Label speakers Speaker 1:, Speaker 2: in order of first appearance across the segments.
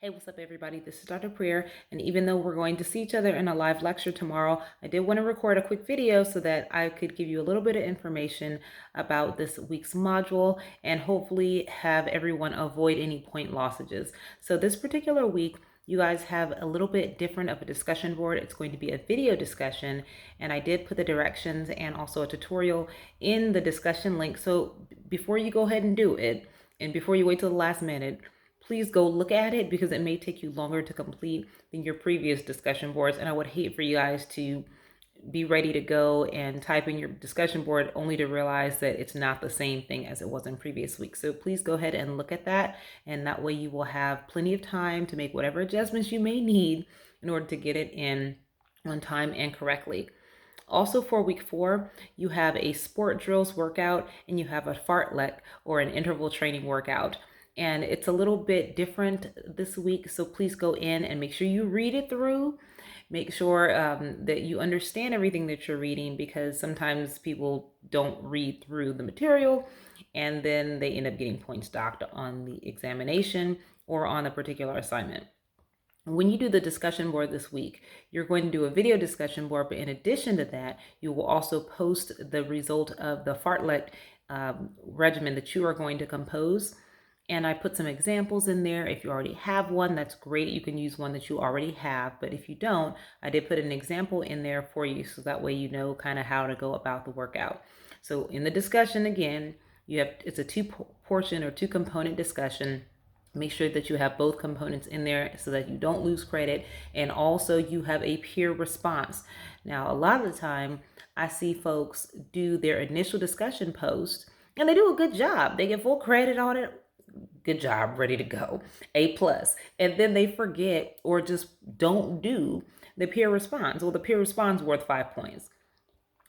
Speaker 1: Hey, what's up, everybody? This is Dr. Prayer, and even though we're going to see each other in a live lecture tomorrow, I did want to record a quick video so that I could give you a little bit of information about this week's module and hopefully have everyone avoid any point lossages. So this particular week, you guys have a little bit different of a discussion board. It's going to be a video discussion, and I did put the directions and also a tutorial in the discussion link. So before you go ahead and do it, and before you wait till the last minute, please go look at it because it may take you longer to complete than your previous discussion boards. And I would hate for you guys to be ready to go and type in your discussion board only to realize that it's not the same thing as it was in previous weeks. So please go ahead and look at that. And that way you will have plenty of time to make whatever adjustments you may need in order to get it in on time and correctly. Also for week 4, you have a sport drills workout and you have a fartlek or an interval training workout. And it's a little bit different this week, so please go in and make sure you read it through. Make sure that you understand everything that you're reading, because sometimes people don't read through the material and then they end up getting points docked on the examination or on a particular assignment. When you do the discussion board this week, you're going to do a video discussion board, but in addition to that, you will also post the result of the fartlek regimen that you are going to compose. And I put some examples in there. If you already have one, that's great. You can use one that you already have. But if you don't, I did put an example in there for you, so that way you know kind of how to go about the workout. So in the discussion, again, it's a two-portion or two-component discussion. Make sure that you have both components in there so that you don't lose credit. And also you have a peer response. Now, a lot of the time I see folks do their initial discussion post and they do a good job. They get full credit on it. Good job, ready to go, A+. And then they forget or just don't do the peer response. Well, the peer response is worth 5 points.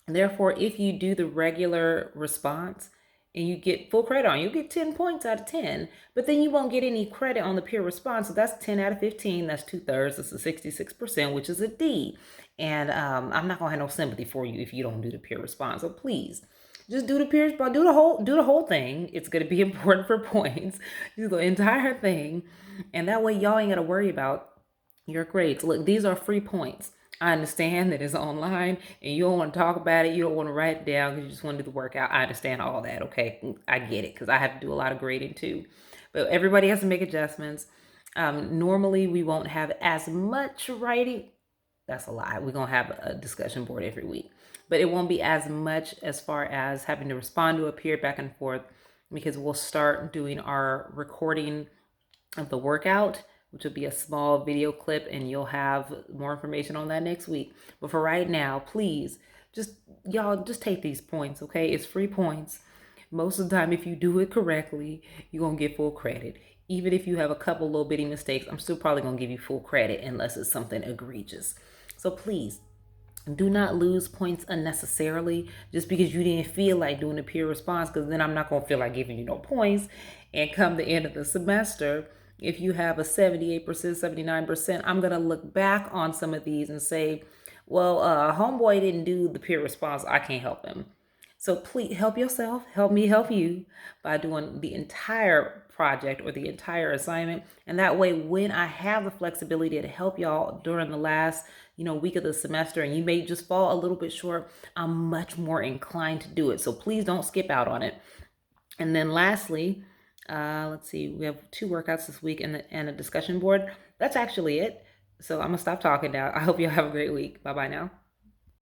Speaker 1: And therefore, if you do the regular response and you get full credit on, you'll get 10 points out of 10, but then you won't get any credit on the peer response. So that's 10 out of 15. That's 2/3. That's a 66%, which is a D. And I'm not gonna have no sympathy for you if you don't do the peer response. So please, just do the peer response. Do the whole thing. It's gonna be important for points. Do the entire thing, and that way y'all ain't gotta worry about your grades. Look, these are free points. I understand that it's online and you don't want to talk about it. You don't want to write it down because you just want to do the workout. I understand all that. Okay. I get it because I have to do a lot of grading too. But everybody has to make adjustments. Normally, we won't have as much writing. That's a lie. We're going to have a discussion board every week. But it won't be as much as far as having to respond to a peer back and forth, because we'll start doing our recording of the workout, which will be a small video clip, and you'll have more information on that next week. But for right now, please, y'all just take these points, okay? It's free points. Most of the time, if you do it correctly, you're gonna get full credit. Even if you have a couple little bitty mistakes, I'm still probably gonna give you full credit unless it's something egregious. So please, do not lose points unnecessarily just because you didn't feel like doing a peer response, because then I'm not going to feel like giving you no points. And come the end of the semester, if you have a 78%, 79%, I'm going to look back on some of these and say, well, homeboy didn't do the peer response. I can't help him. So please help yourself, help me help you by doing the entire project or the entire assignment. And that way, when I have the flexibility to help y'all during the last, week of the semester, and you may just fall a little bit short, I'm much more inclined to do it. So please don't skip out on it. And then lastly, let's see, we have 2 workouts this week and a discussion board. That's actually it. So I'm gonna stop talking now. I hope you have a great week. Bye-bye now.